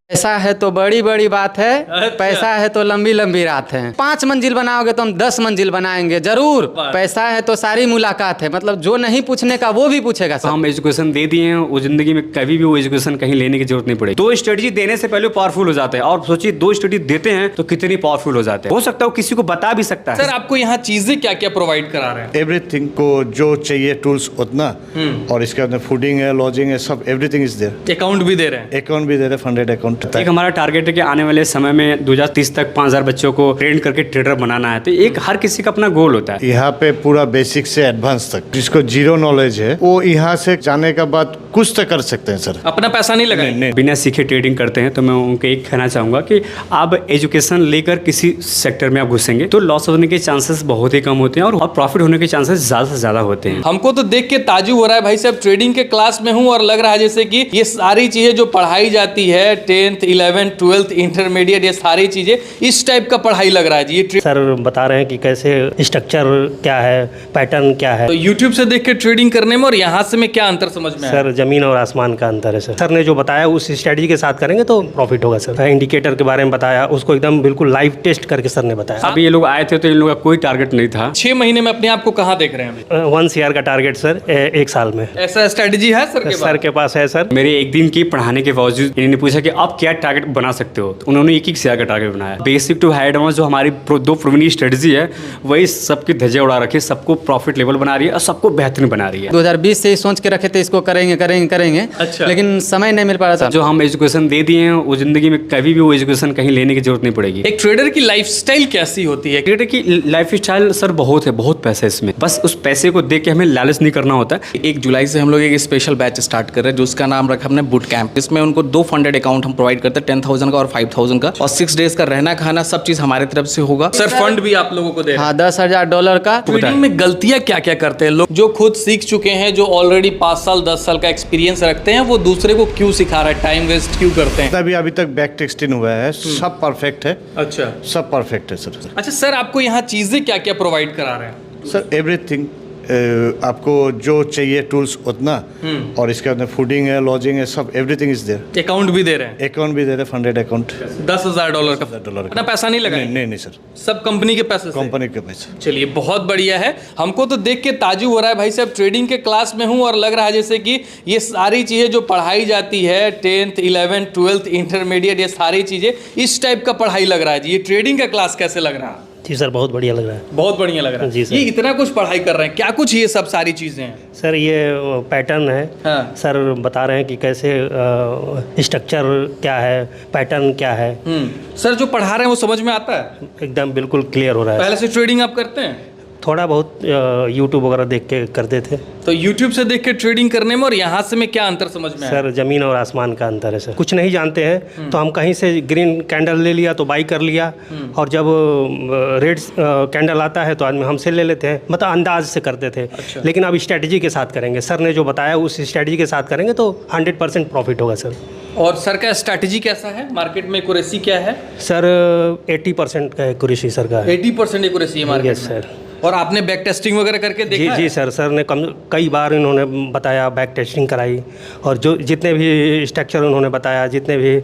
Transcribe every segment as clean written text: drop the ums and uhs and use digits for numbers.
पैसा है तो बड़ी बड़ी बात है। अच्छा। पैसा है तो लंबी लंबी रात है। 5 मंजिल बनाओगे तो हम 10 मंजिल बनाएंगे जरूर। पैसा है तो सारी मुलाकात है, मतलब जो नहीं पूछने का वो भी पूछेगा सर। हम एजुकेशन दे दिए हैं, वो जिंदगी में कभी भी वो एजुकेशन कहीं लेने की जरूरत नहीं पड़ेगी। 2 स्ट्रेटजी देने से पहले पावरफुल हो जाते हैं, और सोचिए 2 स्ट्रेटजी देते हैं तो कितनी पावरफुल हो जाते हैं। हो सकता है वो किसी को बता भी सकता है। सर आपको यहाँ चीजें क्या क्या प्रोवाइड करा रहे हैं? एवरीथिंग को जो चाहिए टूल्स उतना, और इसके अंदर फूडिंग है, लॉजिंग है, सब एवरीथिंग इज देयर। अकाउंट भी दे रहे हैं? अकाउंट भी दे रहे, फंडेड अकाउंट। एक हमारा टारगेट है कि आने वाले समय में 2030 तक 5000 बच्चों को ट्रेन करके ट्रेडर बनाना है। तो एक हर किसी का अपना गोल होता है। यहाँ पे पूरा बेसिक से एडवांस तक जिसको जीरो नॉलेज है वो यहाँ से जाने के बाद कुछ तो कर सकते हैं सर। अपना पैसा नहीं लगाएंगे? बिना सीखे ट्रेडिंग करते हैं, तो मैं उनको एक कहना चाहूंगा कि आप एजुकेशन लेकर किसी सेक्टर में आप घुसेंगे तो लॉस होने के चांसेस बहुत ही कम होते हैं, और प्रॉफिट होने के चांसेस ज्यादा से ज्यादा होते हैं। हमको तो देख के ताजुब हो रहा है भाई साहब, ट्रेडिंग के क्लास में हूँ और लग रहा है जैसे कि ये सारी चीजें जो पढ़ाई जाती है 10th 11th 12th इंटरमीडिएट, ये सारी चीजें इस टाइप का पढ़ाई लग रहा है जी। ये सर बता रहे हैं कि कैसे स्ट्रक्चर क्या है, पैटर्न क्या है। तो यूट्यूब से देख के ट्रेडिंग करने में और यहाँ से में क्या अंतर समझ में आया? सर जमीन और आसमान का अंतर है सर। सर ने जो बताया उस स्ट्रेटजी के साथ करेंगे तो प्रॉफिट होगा सर। इंडिकेटर के बारे में बताया, उसको एकदम बिल्कुल लाइव टेस्ट करके सर ने बताया। अभी ये लोग आए थे तो इन लोगों का कोई टारगेट नहीं था। 6 महीने में अपने आप को कहाँ देख रहे हैं अभी? 1 CR का टारगेट सर 1 साल में। ऐसा स्ट्रेटजी है सर के पास है सर। मेरे एक दिन की पढ़ाने के बावजूद इन्होंने पूछा कि आप क्या टारगेट बना सकते हो, तो उन्होंने एक शेयर का टारगेट बनाया। बेसिक टू हाई एडवांस जो हमारी 2 प्रूवनी स्ट्रेटजी है वही सबकी धज्जे उड़ा रखी, सबको प्रॉफिट लेवल बना रही है और सबको बेहतरीन बना रही है। 2020 से ही सोच के रखे थे इसको करेंगे करेंगे करेंगे। अच्छा। लेकिन समय नहीं मिल पा रहा था। जो हम एजुकेशन दे दिए हैं वो जिंदगी में कभी भी वो एजुकेशन कहीं लेने की जरूरत नहीं पड़ेगी। एक ट्रेडर की लाइफस्टाइल कैसी होती है? ट्रेडर की लाइफ स्टाइल सर बहुत है, बहुत पैसा है इसमें। बस उस पैसे को देख के हमें लालच नहीं करना होता। 1 जुलाई से हम लोग एक स्पेशल बैच स्टार्ट कर रहे हैं जिसका नाम रखा हमने बूट कैंप। इसमें उनको 2 फंडेड अकाउंट हम प्रोवाइड करते हैं, 10,000 का और 5,000 का, और 6 डेज का रहना खाना सब चीज हमारी तरफ से होगा। सर फंड भी आप लोगों को दे रहे हैं? हाँ, $10,000 का। ट्रेडिंग में गलतियां क्या क्या करते हैं लोग जो खुद सीख चुके हैं, जो ऑलरेडी 5 साल 10 साल का एक्सपीरियंस रखते हैं, वो दूसरे को क्यों सिखा रहा है, टाइम वेस्ट क्यों करते हैं? अभी तक बैक टेस्टिंग हुआ है, सब परफेक्ट है। अच्छा, सब परफेक्ट है सर। अच्छा सर आपको यहाँ चीजें क्या क्या प्रोवाइड करा रहे हैं? सर एवरीथिंग आपको जो चाहिए टूल्स उतना, और इसके अंदर फूडिंग है, लॉजिंग है, सब एवरीथिंग इज देयर। अकाउंट भी दे रहे हैं? अकाउंट भी दे रहे, फंडेड अकाउंट। $10,000 का $10,000 अपना पैसा नहीं लगाएंगे? नहीं सर, सब कंपनी के पैसे से? कंपनी के पैसे। चलिए बहुत बढ़िया है। हमको तो देख के ताजुब हो रहा है भाई साहब, ट्रेडिंग के क्लास में हूँ और लग रहा है जैसे कि ये सारी चीजें जो पढ़ाई जाती है 10th 11th 12th इंटरमीडिएट, ये सारी चीजें इस टाइप का पढ़ाई लग रहा है जी। ये ट्रेडिंग का क्लास कैसे लग रहा है? जी सर बहुत बढ़िया लग रहा है। बहुत बढ़िया लग रहा है जी सर। ये इतना कुछ पढ़ाई कर रहे हैं, क्या कुछ ये सब सारी चीजें हैं? सर ये पैटर्न है। हाँ। सर बता रहे हैं कि कैसे स्ट्रक्चर क्या है, पैटर्न क्या है। सर जो पढ़ा रहे हैं वो समझ में आता है? एकदम बिल्कुल क्लियर हो रहा है। पहले से ट्रेडिंग आप करते हैं? थोड़ा बहुत यूट्यूब वगैरह देख के करते थे। तो यूट्यूब से देख के ट्रेडिंग करने में और यहाँ से में क्या अंतर समझ में आया? सर जमीन और आसमान का अंतर है सर। कुछ नहीं जानते हैं तो हम कहीं से ग्रीन कैंडल ले लिया तो बाई कर लिया, और जब रेड कैंडल आता है तो आदमी हमसे ले लेते हैं, मतलब अंदाज से करते थे। अच्छा। लेकिन अब स्ट्रेटजी के साथ करेंगे, सर ने जो बताया उस स्ट्रेटजी के साथ करेंगे तो 100% प्रॉफिट होगा सर। और सर का स्ट्रैटेजी कैसा है, मार्केट में एक्यूरेसी क्या है? सर 80% का एक्यूरेसी सर का है। 80% एक्यूरेसी है मार्केट यस में? सर। और आपने बैक टेस्टिंग वगैरह करके देखा है? जी सर, सर ने कई बार इन्होंने बताया, बैक टेस्टिंग कराई, और जो जितने भी स्ट्रक्चर उन्होंने बताया, जितने भी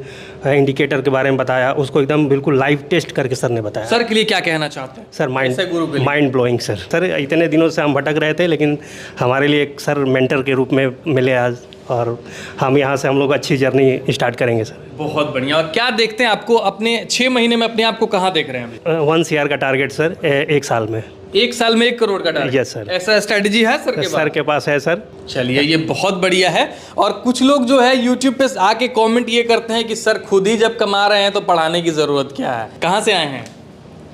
इंडिकेटर के बारे में बताया, उसको एकदम बिल्कुल लाइव टेस्ट करके सर ने बताया। सर के लिए क्या कहना चाहते हैं? सर ऐसे गुरु के लिए? Mind blowing sir. सर इतने दिनों से हम भटक रहे थे, लेकिन हमारे लिए एक सर मेंटर के रूप में मिले आज, और हम यहाँ से हम लोग अच्छी जर्नी स्टार्ट करेंगे सर। बहुत बढ़िया। और क्या देखते हैं आपको अपने 6 महीने में अपने आप को कहाँ देख रहे हैं अभी? 1 CR का टारगेट सर 1 साल में। 1 साल में 1 करोड़ का टारगेट? Yes sir. ऐसा स्ट्रेटजी है सर के पास? सर के पास है सर। चलिए ये बहुत बढ़िया है। और कुछ लोग जो है यूट्यूब पे आके कमेंट ये करते हैं कि सर खुद ही जब कमा रहे हैं तो पढ़ाने की जरूरत क्या है। कहाँ से आए हैं?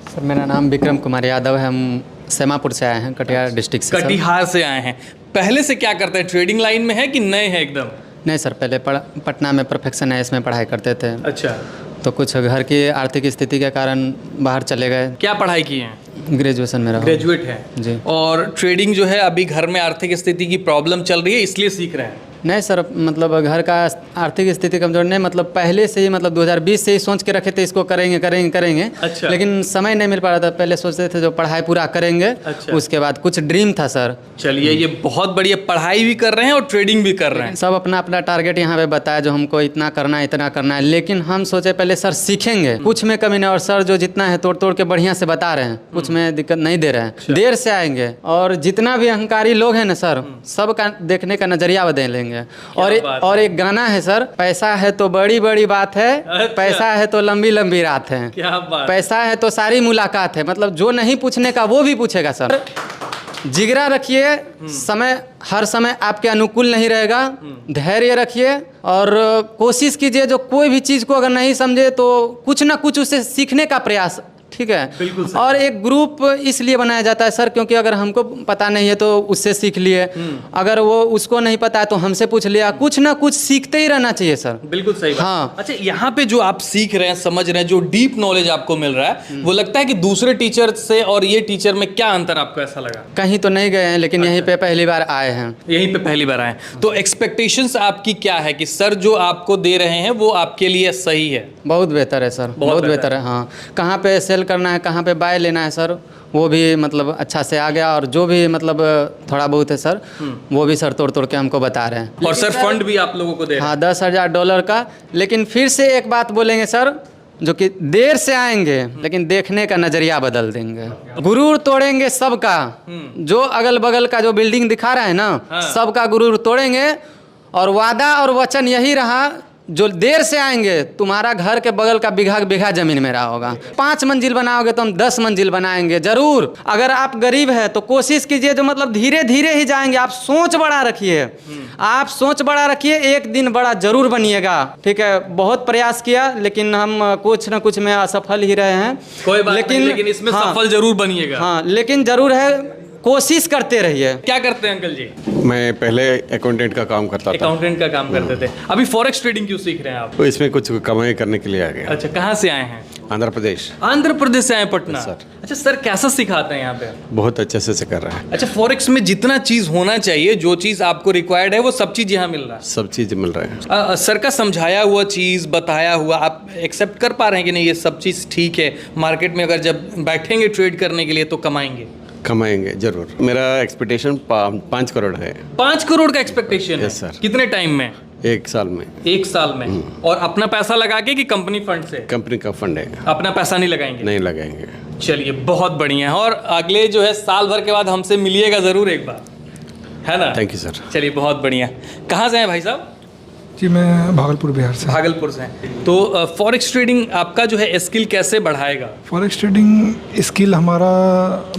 सर मेरा नाम विक्रम कुमार यादव है, हम सेमापुर से आए हैं, कटिहार डिस्ट्रिक्ट से। कटिहार से आए हैं। पहले से क्या करते हैं, ट्रेडिंग लाइन में है कि नए हैं एकदम? नहीं सर, पहले पटना में प्रोफेक्शन है इसमें पढ़ाई करते थे। अच्छा। तो कुछ घर की आर्थिक स्थिति के कारण बाहर चले गए। क्या पढ़ाई की है? ग्रेजुएशन मेरा। ग्रेजुएट है जी। और ट्रेडिंग जो है अभी घर में आर्थिक स्थिति की प्रॉब्लम चल रही है इसलिए सीख रहे हैं? नहीं सर, मतलब घर का आर्थिक स्थिति कमजोर नहीं, मतलब पहले से ही, मतलब 2020 से ही सोच के रखे थे इसको करेंगे करेंगे करेंगे। अच्छा। लेकिन समय नहीं मिल पा रहा था। पहले सोचते थे जो पढ़ाई पूरा करेंगे। अच्छा। उसके बाद कुछ ड्रीम था सर। चलिए, ये बहुत बढ़िया, पढ़ाई भी कर रहे हैं और ट्रेडिंग भी कर रहे हैं। सब अपना अपना टारगेट यहाँ पे बताया जो हमको इतना करना है इतना करना है, लेकिन हम सोचे पहले सर सीखेंगे, कुछ में कमी नहीं। और सर जो जितना है तोड़ तोड़ के बढ़िया से बता रहे हैं, कुछ में दिक्कत नहीं दे रहे हैं। देर से आएंगे और जितना भी अहंकारी लोग हैं ना सर, सबका देखने का नजरिया बदल लेंगे। और एक गाना है सर, पैसा है तो बड़ी बड़ी बात है, अच्छा। पैसा है तो लंबी लंबी रात है, क्या बात। पैसा है तो सारी मुलाकात है। मतलब जो नहीं पूछने का वो भी पूछेगा सर। जिगरा रखिए, समय हर समय आपके अनुकूल नहीं रहेगा। धैर्य रखिए और कोशिश कीजिए, जो कोई भी चीज़ को अगर नहीं समझे तो कुछ ना कुछ उससे सीखने का प्रयास, ठीक है। बिल्कुल सही। और एक ग्रुप इसलिए बनाया जाता है सर, क्योंकि अगर हमको पता नहीं है तो उससे सीख लिए, अगर वो उसको नहीं पता है तो हमसे पूछ लिया। कुछ ना कुछ सीखते ही रहना चाहिए सर। बिल्कुल सही बात। हाँ। अच्छा, यहाँ पे जो आप सीख रहे हैं, समझ रहे हैं, जो डीप नॉलेज आपको मिल रहा है, वो लगता है कि दूसरे टीचर से और ये टीचर में क्या अंतर आपको ऐसा लगा? कहीं तो नहीं गए हैं, लेकिन यहीं पे पहली बार आए हैं। यहीं पे पहली बार आए हैं। तो एक्सपेक्टेशंस आपकी क्या है कि सर जो आपको दे रहे हैं वो आपके लिए सही है? बहुत बेहतर है सर, बहुत बेहतर है। हाँ, कहाँ पे सेल करना है, कहाँ पे बाय लेना है सर, वो भी मतलब अच्छा से आ गया। और जो भी मतलब थोड़ा बहुत है सर, वो भी सर तोड़ तोड़ के हमको बता रहे हैं। और सर फंड भी आप लोगों को दे रहे हैं? हाँ, $10,000 का। लेकिन फिर से एक बात बोलेंगे सर, जो कि देर से आएंगे लेकिन देखने का नजरिया बदल देंगे। गुरूर तोड़ेंगे सबका, जो अगल बगल का जो बिल्डिंग दिखा रहा है ना, सबका गुरूर तोड़ेंगे। और वादा और वचन यही रहा, जो देर से आएंगे तुम्हारा घर के बगल का बिघा बिघा जमीन मेरा होगा। 5 मंजिल बनाओगे तो हम 10 मंजिल बनाएंगे जरूर। अगर आप गरीब हैं तो कोशिश कीजिए, जो मतलब धीरे धीरे ही जाएंगे। आप सोच बड़ा रखिए, आप सोच बड़ा रखिए, एक दिन बड़ा जरूर बनिएगा। ठीक है, बहुत प्रयास किया लेकिन हम कुछ न कुछ में असफल ही रहे हैं। कोई बात नहीं, लेकिन इसमें सफल जरूर बनिएगा। हाँ, लेकिन जरूर है, कोशिश करते रहिए। क्या करते हैं अंकल जी? मैं पहले अकाउंटेंट का काम करता था। अकाउंटेंट का काम करते थे। अभी फॉरेक्स ट्रेडिंग क्यों सीख रहे हैं आप? तो इसमें कुछ कमाई करने के लिए आ गया। अच्छा, कहाँ से आए हैं? आंध्र प्रदेश। आंध्र प्रदेश से आए, पटना। सर। अच्छा सर, कैसा सिखाते हैं यहाँ पे? बहुत अच्छे से कर रहा है। अच्छा, फॉरेक्स में जितना चीज होना चाहिए, जो चीज आपको रिक्वायर्ड है, वो सब चीज यहाँ मिल रहा है? सब चीज़ मिल रहा है। सर का समझाया हुआ चीज, बताया हुआ, आप एक्सेप्ट कर पा रहे हैं कि नहीं ये सब चीज ठीक है? मार्केट में अगर जब बैठेंगे ट्रेड करने के लिए तो कमाएंगे? कमाएंगे जरूर। मेरा एक्सपेक्टेशन 5 करोड़ है। 5 करोड़ का एक्सपेक्टेशन है? Yes, sir। कितने टाइम में? 1 साल में। 1 साल में। और अपना पैसा लगा के कि कंपनी फंड से? कंपनी का फंड है। अपना पैसा नहीं लगाएंगे? नहीं लगाएंगे। चलिए, बहुत बढ़िया है। और अगले जो है साल भर के बाद हमसे मिलिएगा जरूर एक बार, है ना? Thank you sir. चलिए, बहुत बढ़िया। कहाँ से हैं भाई साहब? जी, मैं भागलपुर बिहार से। भागलपुर से हैं। तो फॉरेक्स ट्रेडिंग आपका जो है स्किल कैसे बढ़ाएगा? फॉरेक्स ट्रेडिंग स्किल हमारा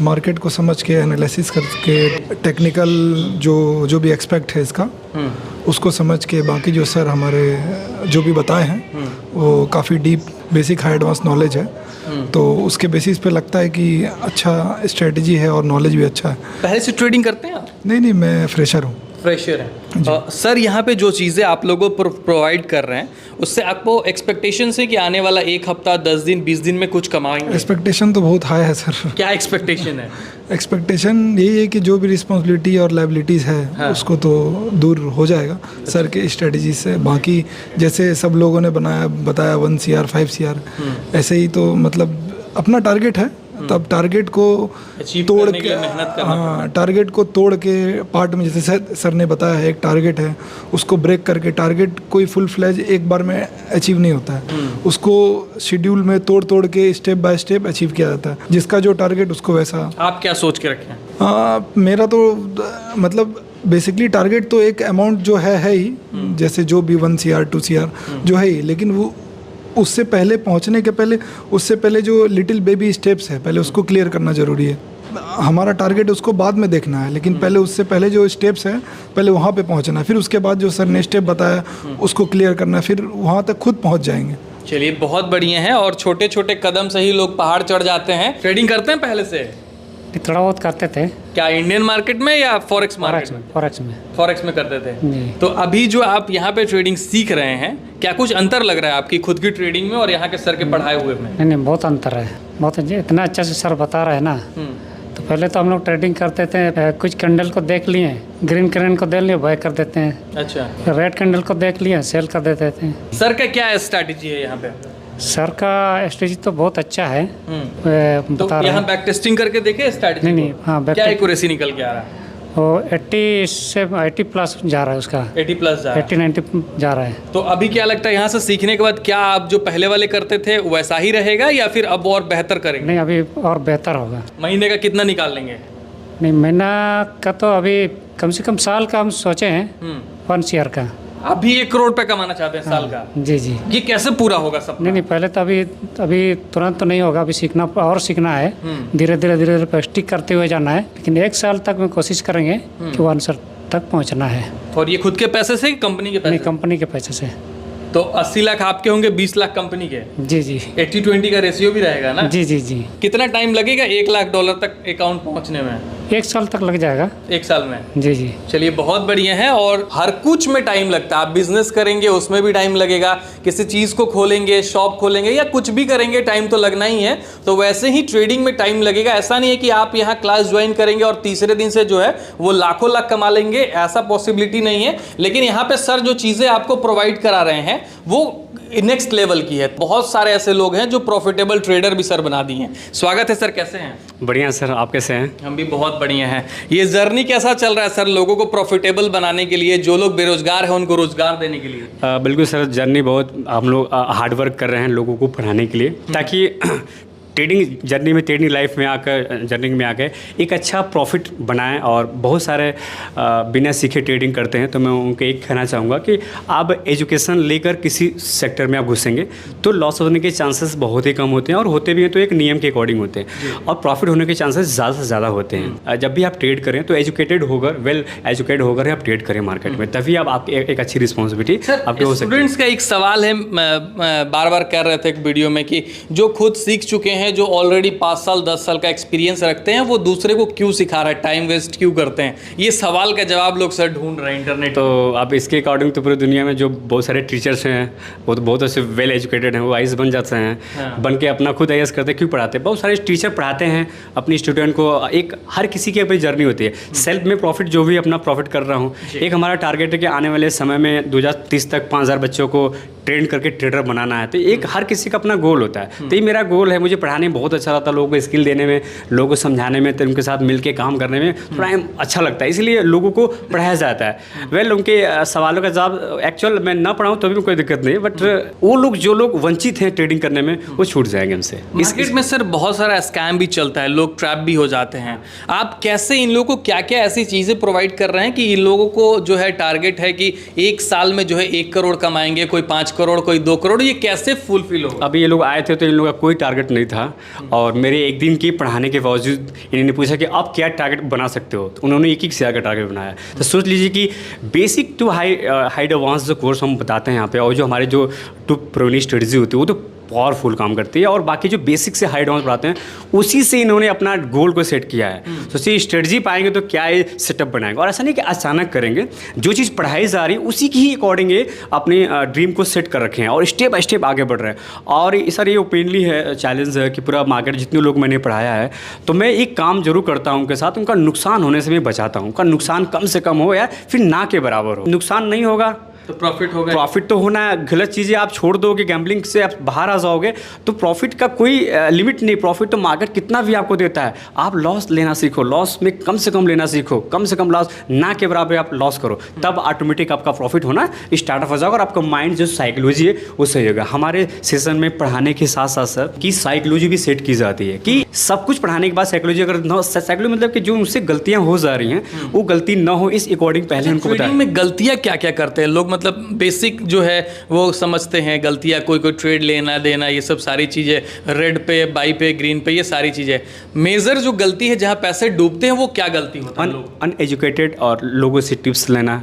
मार्केट को समझ के, एनालिसिस करके, टेक्निकल जो भी एक्सपेक्ट है इसका, उसको समझ के, बाकी जो सर हमारे जो भी बताए हैं वो काफ़ी deep, basic, high advance knowledge है। तो उसके बेसिस पे लगता है कि अच्छा स्ट्रेटजी है और नॉलेज भी अच्छा है। पहले से ट्रेडिंग करते हैं आप? नहीं, मैं फ्रेशर हूँ। फ्रेशर है। सर, यहाँ पे जो चीज़ें आप लोगों को प्रोवाइड कर रहे हैं, उससे आपको एक्सपेक्टेशन है कि आने वाला 1 हफ्ता, 10 दिन, 20 दिन में कुछ कमाएंगे? एक्सपेक्टेशन तो बहुत हाई है सर। क्या एक्सपेक्टेशन है? एक्सपेक्टेशन यही है कि जो भी रिस्पॉन्सिबिलिटी और लाइबिलिटीज़ है उसको तो दूर हो जाएगा सर के स्ट्रेटजी से। बाकी जैसे सब लोगों ने बताया 1 CR 5 CR, ऐसे ही तो मतलब अपना टारगेट है, तब टारगेट को तोड़ के, हाँ, टारगेट को तोड़ के पार्ट में, जैसे सर ने बताया है, एक टारगेट है, उसको ब्रेक करके, टारगेट कोई फुल फ्लैज एक बार में अचीव नहीं होता है, उसको शेड्यूल में तोड़ तोड़ के स्टेप बाय स्टेप अचीव किया जाता है। जिसका जो टारगेट उसको वैसा। आप क्या सोच के रखे हैं? मेरा तो मतलब बेसिकली टारगेट तो एक अमाउंट जो है ही, जैसे जो भी 1 CR 2 CR जो है ही, लेकिन वो उससे पहले पहुंचने के पहले, उससे पहले जो लिटिल बेबी स्टेप्स है, पहले उसको क्लियर करना ज़रूरी है। हमारा टारगेट उसको बाद में देखना है, लेकिन पहले उससे पहले जो स्टेप्स हैं, पहले वहाँ पे पहुँचना है। फिर उसके बाद जो सर ने स्टेप बताया उसको क्लियर करना है, फिर वहाँ तक खुद पहुँच जाएंगे। चलिए, बहुत बढ़िया है। और छोटे छोटे कदम से ही लोग पहाड़ चढ़ जाते हैं। ट्रेडिंग करते हैं पहले से? थोड़ा बहुत करते थे। क्या इंडियन मार्केट में या फॉरेक्स मार्केट में? फॉरेक्स में करते थे। तो अभी जो आप यहाँ पे ट्रेडिंग सीख रहे हैं, क्या कुछ अंतर लग रहा है आपकी खुद की ट्रेडिंग में और यहाँ के सर के पढ़ाए हुए में? नहीं, बहुत अंतर है, बहुत। इतना अच्छा से सर बता रहे हैं ना, तो पहले तो हम लोग ट्रेडिंग करते थे, कुछ कैंडल को देख लिए, ग्रीन कैंडल को देख लिए बाय कर देते हैं, अच्छा, रेड कैंडल को देख लिए सेल कर देते थे। सर का क्या स्ट्रैटेजी है यहाँ पे? सर का स्ट्रेटजी तो बहुत अच्छा है। तो बता रहे यहाँ हैं बैक टेस्टिंग करके देखे स्ट्रैटेजी? नहीं नहीं, हाँ क्या एक्यूरेसी निकल के आ रहा है? वो 80 से 80 प्लस जा रहा है उसका, 80 प्लस जा रहा है। 80-90 जा रहा है। तो अभी क्या लगता है यहाँ से सीखने के बाद क्या आप जो पहले वाले करते थे वैसा ही रहेगा या फिर अब और बेहतर करेंगे? नहीं, अभी और बेहतर होगा। महीने का कितना निकाल लेंगे? नहीं, महीना का तो अभी कम से कम साल का हम सोचे हैं, 1 ईयर का। आप भी 1 करोड़ रुपए कमाना चाहते हैं साल का? जी जी। ये कैसे पूरा होगा सब? नहीं नहीं, पहले तो अभी तुरंत तो नहीं होगा, अभी सीखना और सीखना है, धीरे धीरे प्रैक्टिस करते हुए जाना है। लेकिन 1 साल तक में कोशिश करेंगे कि 1 साल तक पहुंचना है। और ये खुद के पैसे से कंपनी के पैसे? नहीं, कंपनी के पैसे से। तो 80 लाख आपके होंगे, 20 लाख कंपनी के? जी जी। 80-20 का रेशियो भी रहेगा ना? जी जी जी। कितना टाइम लगेगा $1 लाख तक अकाउंट पहुंचने में? 1 साल तक लग जाएगा। 1 साल में? जी जी। चलिए, बहुत बढ़िया है। और हर कुछ में टाइम लगता है। आप बिजनेस करेंगे उसमें भी टाइम लगेगा, किसी चीज़ को खोलेंगे, शॉप खोलेंगे या कुछ भी करेंगे, टाइम तो लगना ही है। तो वैसे ही ट्रेडिंग में टाइम लगेगा। ऐसा नहीं है कि आप यहाँ क्लास ज्वाइन करेंगे और तीसरे दिन से जो है वो लाखों लाख कमा लेंगे, ऐसा पॉसिबिलिटी नहीं है। लेकिन यहाँ पे सर जो चीज़ें आपको प्रोवाइड करा रहे हैं वो नेक्स्ट लेवल की है। बहुत सारे ऐसे लोग हैं जो प्रॉफिटेबल ट्रेडर भी सर बना दिए हैं। स्वागत है सर, कैसे हैं? बढ़िया सर, आप कैसे हैं? हम भी बहुत बढ़िया हैं। ये जर्नी कैसा चल रहा है सर, लोगों को प्रॉफिटेबल बनाने के लिए, जो लोग बेरोजगार हैं उनको रोजगार देने के लिए? बिल्कुल सर, जर्नी बहुत हम लोग हार्ड वर्क कर रहे हैं लोगों को पढ़ाने के लिए, ताकि ट्रेडिंग जर्नी में, ट्रेडिंग लाइफ में आकर, जर्नी में आकर एक अच्छा प्रॉफिट बनाएं। और बहुत सारे बिना सीखे ट्रेडिंग करते हैं, तो मैं उनको एक कहना चाहूँगा कि आप एजुकेशन लेकर किसी सेक्टर में आप घुसेंगे तो लॉस होने के चांसेस बहुत ही कम होते हैं, और होते भी हैं तो एक नियम के अकॉर्डिंग होते हैं, और प्रॉफिट होने के चांसेस ज़्यादा से ज़्यादा होते हैं। जब भी आप ट्रेड करें तो एजुकेटेड होकर, वेल एजुकेटेड होकर आप ट्रेड करें मार्केट में, तभी आप आपकी एक अच्छी रिस्पॉन्सिबिलिटी आपके हो सकती है। स्टूडेंट्स का एक सवाल है, बार बार कह रहे थे एक वीडियो में, कि जो खुद सीख चुके हैं, जो ऑलरेडी 5 साल 10 साल का एक्सपीरियंस रखते हैं, वो दूसरे को क्यों सिखा रहा है, टाइम वेस्ट क्यों करते हैं? ये सवाल का जवाब लोग सर ढूंढ रहे हैं इंटरनेट। तो अब इसके अकॉर्डिंग तो पूरी दुनिया में जो बहुत सारे टीचर्स हैं वो तो बहुत ऐसे वेल एजुकेटेड हैं, वो आईएएस बन जाते हैं। हाँ। बन के अपना खुद आईएएस करते हैं, क्यों पढ़ाते हैं? बहुत सारे टीचर पढ़ाते हैं अपनी स्टूडेंट को। एक हर किसी की अपनी जर्नी होती है, सेल्फ में प्रॉफिट, जो भी अपना प्रॉफिट कर रहा हूँ। एक हमारा टारगेट है कि आने वाले समय में 2030 तक 5000 बच्चों को ट्रेन करके ट्रेडर बनाना है। तो एक हर किसी का अपना गोल होता है। तो ये मेरा गोल है। मुझे पढ़ाने में बहुत अच्छा लगता है, लोगों को स्किल देने में, लोगों को समझाने में, तो उनके साथ मिलके काम करने में थोड़ा अच्छा लगता है, इसलिए लोगों को पढ़ाया जाता है। वेल उनके सवालों का जवाब एक्चुअल मैं ना पढ़ाऊँ तो भी कोई दिक्कत नहीं, बट वो लोग जो लोग वंचित हैं ट्रेडिंग करने में, वो छूट जाएंगे हमसे। मार्केट में सर बहुत सारा स्कैम भी चलता है, लोग ट्रैप भी हो जाते हैं। आप कैसे इन लोगों को क्या क्या ऐसी चीज़ें प्रोवाइड कर रहे हैं कि इन लोगों को जो है टारगेट है कि 1 साल में जो है 1 करोड़ कमाएंगे, कोई 5 करोड़, कोई 2 करोड़, ये कैसे फुलफिल हो? अभी ये लोग आए थे तो इन लोगों का कोई टारगेट नहीं था, और मेरे एक दिन की पढ़ाने के बावजूद इन्होंने पूछा कि आप क्या टारगेट बना सकते हो, तो उन्होंने 1 शेयर का टारगेट बनाया। तो सोच लीजिए कि बेसिक टू हाई एडवांस जो कोर्स हम बताते हैं यहाँ पे, और जो हमारे जो टू प्रोवेनिंग स्ट्रेटजी होती है वो तो पावरफुल काम करती है, और बाकी जो बेसिक से हाई एडवांस पढ़ाते हैं उसी से इन्होंने अपना गोल को सेट किया है। सोचिए स्ट्रेटजी पाएंगे तो क्या ये सेटअप बनाएंगे, और ऐसा नहीं कि अचानक करेंगे, जो चीज़ पढ़ाई जा रही है उसी की ही अकॉर्डिंग अपने ड्रीम को सेट कर रखे हैं, और स्टेप बाय स्टेप आगे बढ़ रहे हैं। और सर ये ओपनली है, चैलेंज है कि पूरा मार्केट जितने लोग मैंने पढ़ाया है, तो मैं एक काम जरूर करता हूँ उनके साथ, उनका नुकसान होने से मैं बचाता हूँ। उनका नुकसान कम से कम हो या फिर ना के बराबर हो। नुकसान नहीं होगा तो प्रॉफिट होगा। प्रॉफिट तो होना है। गलत चीज़ें आप छोड़ दोगे, गैम्बलिंग से आप बाहर आ जाओगे, तो प्रॉफिट का कोई लिमिट नहीं। प्रॉफिट तो मार्केट कितना भी आपको देता है। आप लॉस लेना सीखो, लॉस में कम से कम लेना सीखो, कम से कम लॉस ना के बराबर आप लॉस करो, तब ऑटोमेटिक आपका प्रॉफिट होना स्टार्टअप हो जाएगा, और आपका माइंड जो साइकोलॉजी है वो सही होगा। हमारे सेशन में पढ़ाने के साथ साथ सर की साइकोलॉजी भी सेट की जाती है, कि सब कुछ पढ़ाने के बाद साइकोलॉजी अगर न, साइकोलॉजी मतलब कि जो उनसे गलतियाँ हो जा रही हैं वो गलती न हो, इस अकॉर्डिंग पहले उनको बताएं। में गलतियाँ क्या क्या करते हैं लोग, मतलब बेसिक जो है वो समझते हैं गलतियाँ, कोई ट्रेड लेना देना, ये सब सारी चीज़ें, रेड पे, बाई पे, ग्रीन पे, ये सारी चीज़ें। मेजर जो गलती है जहाँ पैसे डूबते हैं वो क्या गलती होता है? अनएजुकेटेड और लोगों से टिप्स लेना,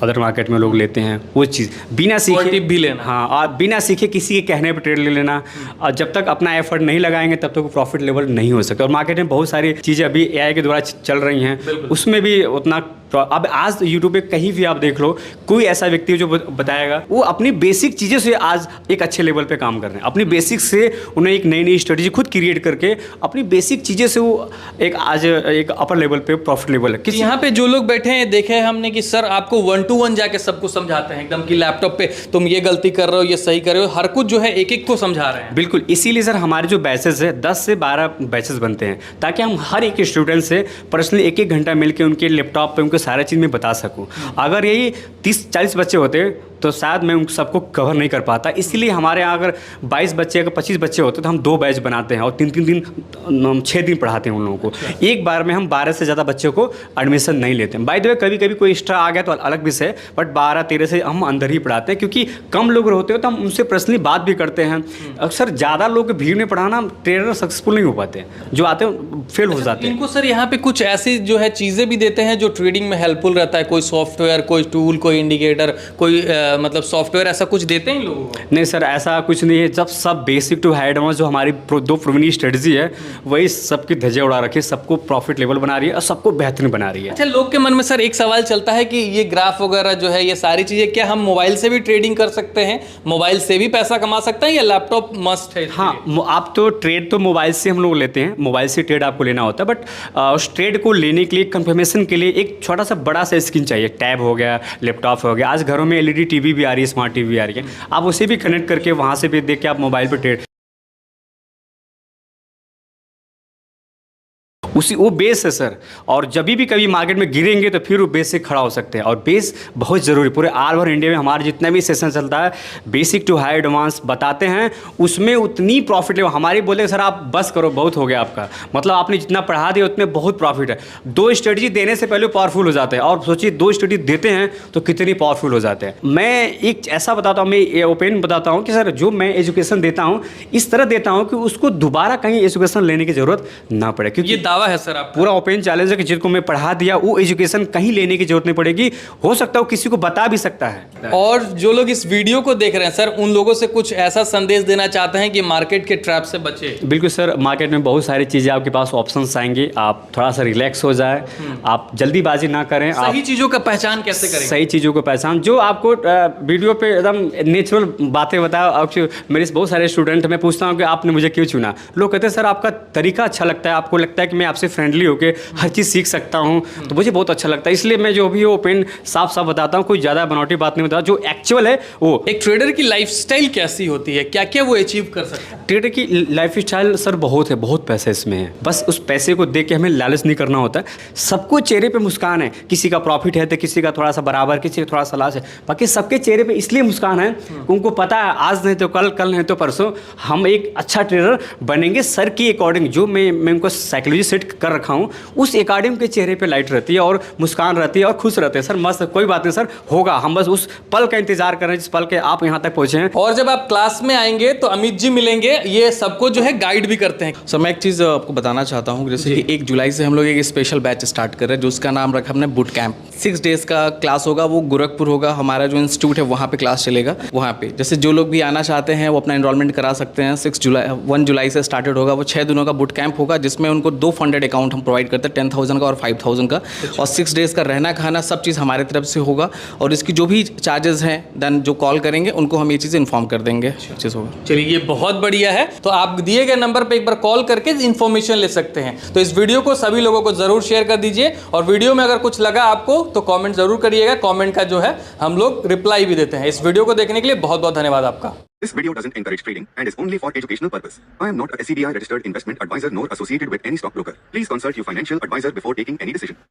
अदर मार्केट में लोग लेते हैं वो चीज़, बिना सीखे टिप भी लेना। हाँ, और बिना सीखे किसी के कहने पर ट्रेड ले लेना, और जब तक अपना एफर्ट नहीं लगाएंगे तब तक प्रॉफिट लेवल नहीं हो सकता। और मार्केट में बहुत सारी चीज़ें अभी एआई के द्वारा चल रही हैं, उसमें भी उतना तो अब आज यूट्यूब पे कहीं भी आप देख लो, कोई ऐसा व्यक्ति है जो बताएगा वो अपनी बेसिक चीज़ों से आज एक अच्छे लेवल पे काम कर रहे हैं। अपनी बेसिक से उन्हें एक नई नई स्ट्रेटजी खुद क्रिएट करके अपनी बेसिक चीज़ें से वो एक आज एक अपर लेवल पे प्रॉफिट लेवल है। किसी यहाँ पे जो लोग बैठे हैं देखे हैं हमने कि सर आपको 1 to 1 जाके सबको समझाते हैं एकदम कि लैपटॉप पे तुम ये गलती कर रहे हो, ये सही कर रहे हो, हर कुछ जो है एक एक को समझा रहे हैं। बिल्कुल, इसीलिए सर हमारे जो बैचेस है 10 से 12 बैचेस बनते हैं ताकि हम हर एक स्टूडेंट से पर्सनली एक एक घंटा मिलकर उनके लैपटॉप पे उनको सारा चीज़ में बता सकूं। अगर यही 30-40 बच्चे होते तो शायद मैं उन सबको कवर नहीं कर पाता। इसीलिए हमारे यहाँ अगर 22 बच्चे अगर 25 बच्चे होते तो हम 2 बैच बनाते हैं और 3-3 दिन 6 दिन पढ़ाते हैं उन लोगों को। एक बार में हम 12 से ज़्यादा बच्चों को एडमिशन नहीं लेते हैं। बाय द वे कभी कभी कोई एक्स्ट्रा आ गया तो अलग विषय, बट 12-13 से हम अंदर ही पढ़ाते हैं क्योंकि कम लोग होते हो तो हम उनसे पर्सनली बात भी करते हैं। अक्सर ज़्यादा लोग भीड़ में पढ़ाना ट्रेनर सक्सेसफुल नहीं हो पाते, जो आते हैं फेल हो जाते हैं। इनको सर यहाँ पे कुछ ऐसी जो है चीज़ें भी देते हैं जो ट्रेडिंग में हेल्पफुल रहता है, कोई सॉफ्टवेयर, कोई टूल, कोई इंडिकेटर, कोई मतलब सॉफ्टवेयर, ऐसा कुछ देते हैं इन लोगों को? नहीं सर, ऐसा कुछ नहीं है। जब सब बेसिक टू हाई एडवांस जो हमारी 2 प्रूवनी स्ट्रेटजी है वही सबकी धज्जे उड़ा रखी है, सबको प्रॉफिट लेवल बना रही है और सबको बेहतरीन बना रही है। अच्छा, लोग के मन में सर एक सवाल चलता है कि ये ग्राफ वगैरह जो है, ये सारी चीज़ें क्या हम मोबाइल से भी ट्रेडिंग कर सकते हैं, मोबाइल से भी पैसा कमा सकते हैं या लैपटॉप मस्ट है? हाँ, आप तो ट्रेड तो मोबाइल से हम लोग लेते हैं, मोबाइल से ट्रेड आपको लेना होता है, बट उस ट्रेड को लेने के लिए कंफर्मेशन के लिए एक छोटा सा बड़ा सा स्क्रीन चाहिए। टैब हो गया, लैपटॉप हो गया, आज घरों में LED टीवी भी आ रही है, स्मार्ट टीवी आ रही है, आप उसे भी कनेक्ट करके वहाँ से भी देख के आप मोबाइल पर ट्रेड, उसी वो बेस है सर। और जब भी कभी मार्केट में गिरेंगे तो फिर वो बेस से खड़ा हो सकते हैं और बेस बहुत ज़रूरी। पूरे ऑल ओवर इंडिया में हमारे जितना भी सेशन चलता है बेसिक टू हाई एडवांस बताते हैं, उसमें उतनी प्रॉफिट है। हमारे बोले सर आप बस करो, बहुत हो गया आपका, मतलब आपने जितना पढ़ा दिया उतने बहुत प्रॉफिट है। 2 स्ट्रेटजी देने से पहले पावरफुल हो जाते हैं और सोचिए 2 स्ट्रेटजी देते हैं तो कितनी पावरफुल हो जाते हैं। मैं एक ऐसा बताता हूँ, मैं ये ओपन बताता हूँ कि सर जो मैं एजुकेशन देता हूँ इस तरह देता हूँ कि उसको दोबारा कहीं एजुकेशन लेने की ज़रूरत ना पड़े, क्योंकि ये दावा है सर आप? पूरा ओपन चैलेंज है कि जिसको मैं पढ़ा दिया वो एजुकेशन कहीं लेने की जरूरत नहीं पड़ेगी। हो सकता है वो किसी को बता भी सकता है। और जो लोग इस वीडियो को देख रहे हैं सर, उन लोगों से कुछ ऐसा संदेश देना चाहते हैं कि मार्केट के ट्रैप से बचे? बिल्कुल सर, मार्केट में बहुत सारी चीज़ें आपके पास ऑप्शंस आएंगे, आप थोड़ा सा रिलैक्स हो जाए, आप जल्दीबाजी ना करें। सही चीज़ों का पहचान कैसे करें? सही चीज़ों को पहचान, जो आपको वीडियो पे एकदम नेचुरल बातें बताओ। अब मेरे बहुत सारे स्टूडेंट, मैं पूछता हूँ कि आपने मुझे क्यों चुना, लोग कहते हैं सर आपका तरीका अच्छा लगता है, आपको लगता है कि मैं आपसे फ्रेंडली होकर हर चीज़ सीख सकता हूँ, तो मुझे बहुत अच्छा लगता है। इसलिए मैं जो भी ओपन साफ साफ बताता हूँ, कोई ज़्यादा बनावटी बात नहीं बताता, जो एक्चुअल है वो। एक ट्रेडर की लाइफस्टाइल कैसी होती है, क्या क्या वो अचीव कर सकते हैं? ट्रेडर की लाइफस्टाइल सर बहुत है, बहुत पैसा इसमें है, बस उस पैसे को देख के हमें लालच नहीं करना होता है। सबको चेहरे पे मुस्कान है, किसी का प्रॉफिट है तो किसी का थोड़ा सा बराबर, किसी का थोड़ा सा लॉस है, बाकी सबके चेहरे पे इसलिए मुस्कान है उनको पता है आज नहीं तो कल, कल नहीं तो परसों हम एक अच्छा ट्रेडर बनेंगे। सर की अकॉर्डिंग जो मैं उनको साइकोलॉजी सेट कर रखा हूँ उस अकॉर्डिंग के चेहरे पे लाइट रहती है और मुस्कान रहती है और खुश रहते हैं। सर मस्त, कोई बात नहीं सर, होगा, हम बस उस पल का इंतजार कर रहे हैं जिस पल के आप यहाँ तक पहुँचे हैं। और जब आप क्लास में आएंगे तो अमित जी मिलेंगे, ये सबको जो है गाइड भी करते हैं। सर मैं एक चीज़ आपको बताना चाहता हूँ, जैसे कि 1 जुलाई से हम लोग एक स्पेशल बैच स्टार्ट कर रहे हैं जो उसका नाम रखा हमने बूट कैंप। 6 डेज का क्लास होगा, वो गोरखपुर होगा, हमारा जो इंस्टीट्यूट है वहाँ पे क्लास चलेगा। वहाँ पे जैसे जो लोग भी आना चाहते हैं वो अपना एनरोलमेंट करा सकते हैं। 1 जुलाई से स्टार्टेड होगा, वो 6 दिनों का बूट कैंप होगा जिसमें उनको 2 फंडेड अकाउंट हम प्रोवाइड करते हैं, 10,000 का और 5,000 का, और 6 डेज का रहना खाना सब चीज़ हमारे तरफ से होगा। और इसकी जो भी चार्जेस हैं देन जो कॉल करेंगे उनको हम ये चीज़ें इन्फॉर्म कर देंगे। चीज़ होगा। चलिए, ये बहुत बढ़िया है। तो आप दिए गए नंबर पे एक बार कॉल करके इन्फॉर्मेशन ले सकते हैं। तो इस वीडियो को सभी लोगों को जरूर शेयर कर दीजिए और वीडियो में अगर कुछ लगा आपको तो कमेंट जरूर करिएगा। कमेंट का जो है हम लोग रिप्लाई भी देते हैं। इस वीडियो को देखने के लिए बहुत बहुत धन्यवाद आपका। This video doesn't encourage trading and is only for educational purpose. I am not a SCBI registered investment advisor nor associated with any stockbroker. Please consult your financial advisor before taking any decision.